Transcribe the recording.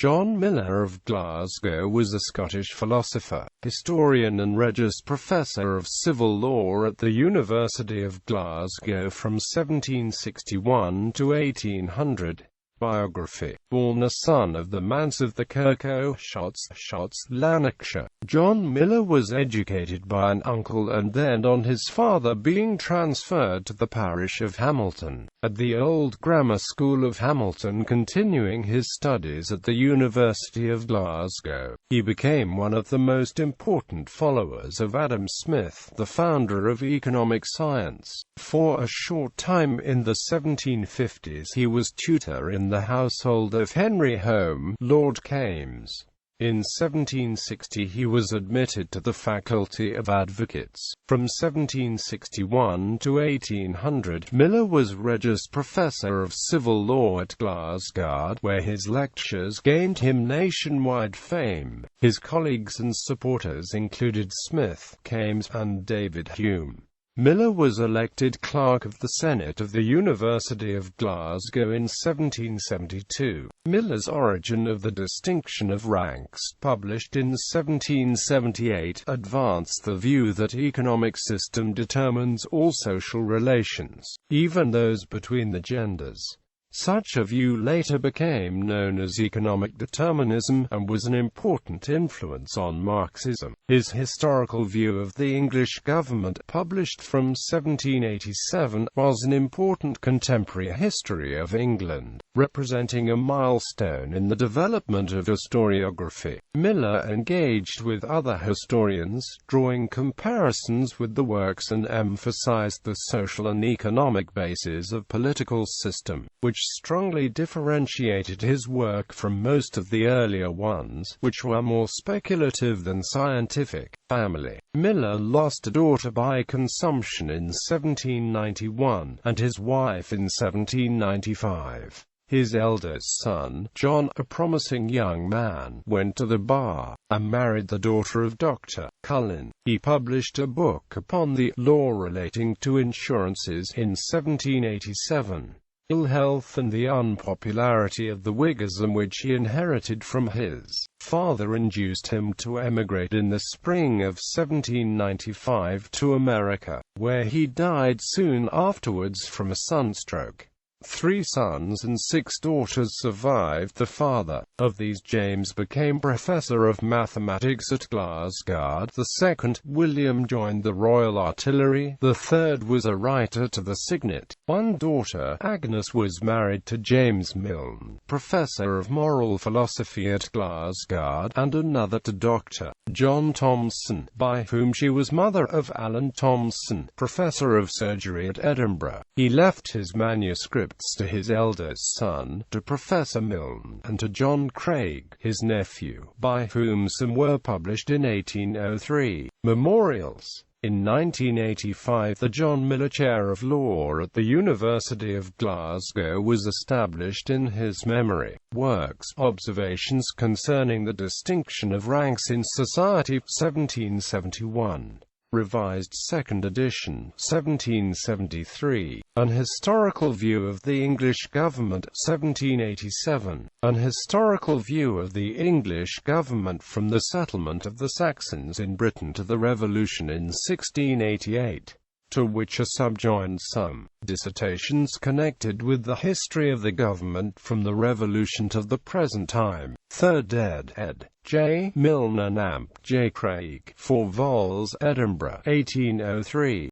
John Millar of Glasgow was a Scottish philosopher, historian and Regius Professor of Civil Law at the University of Glasgow from 1761 to 1800. Biography. Born a son of the Manse of the Kirkhoe, Shotts, Lanarkshire, John Millar was educated by an uncle and then on his father being transferred to the parish of Hamilton, at the Old Grammar School of Hamilton, continuing his studies at the University of Glasgow. He became one of the most important followers of Adam Smith, the founder of economic science. For a short time in the 1750s he was tutor in the household of Henry Home, Lord Kames. In 1760 he was admitted to the Faculty of Advocates. From 1761 to 1800, Millar was Regius Professor of Civil Law at Glasgow, where his lectures gained him nationwide fame. His colleagues and supporters included Smith, Kames, and David Hume. Millar was elected Clerk of the Senate of the University of Glasgow in 1772. Millar's Origin of the Distinction of Ranks, published in 1778, advanced the view that economic system determines all social relations, even those between the genders. Such a view later became known as economic determinism, and was an important influence on Marxism. His historical view of the English government, published from 1787, was an important contemporary history of England, representing a milestone in the development of historiography. Millar engaged with other historians, drawing comparisons with the works and emphasized the social and economic bases of political system, which strongly differentiated his work from most of the earlier ones, which were more speculative than scientific. Family. Millar lost a daughter by consumption in 1791, and his wife in 1795. His eldest son, John, a promising young man, went to the bar, and married the daughter of Dr. Cullen. He published a book upon the law relating to insurances in 1787. Ill health and the unpopularity of the Whiggism which he inherited from his father induced him to emigrate in the spring of 1795 to America, where he died soon afterwards from a sunstroke. 3 sons and 6 daughters survived the father. Of these, James became Professor of Mathematics at Glasgow. The second, William, joined the Royal Artillery. The third was a writer to the Signet. One daughter, Agnes, was married to James Milne, Professor of Moral Philosophy at Glasgow, and another to Dr. John Thomson, by whom she was mother of Alan Thomson, Professor of Surgery at Edinburgh. He left his manuscripts to his eldest son, to Professor Milne, and to John Craig, his nephew, by whom some were published in 1803. Memorials. In 1985 the John Millar Chair of Law at the University of Glasgow was established in his memory. Works, Observations Concerning the Distinction of Ranks in Society, 1771. Revised 2nd edition, 1773. An Historical View of the English Government, 1787. An Historical View of the English Government from the settlement of the Saxons in Britain to the Revolution in 1688. To which are subjoined some dissertations connected with the history of the government from the Revolution to the present time. 3rd ed. J. Milne and Amp. J. Craig. 4 vols. Edinburgh, 1803.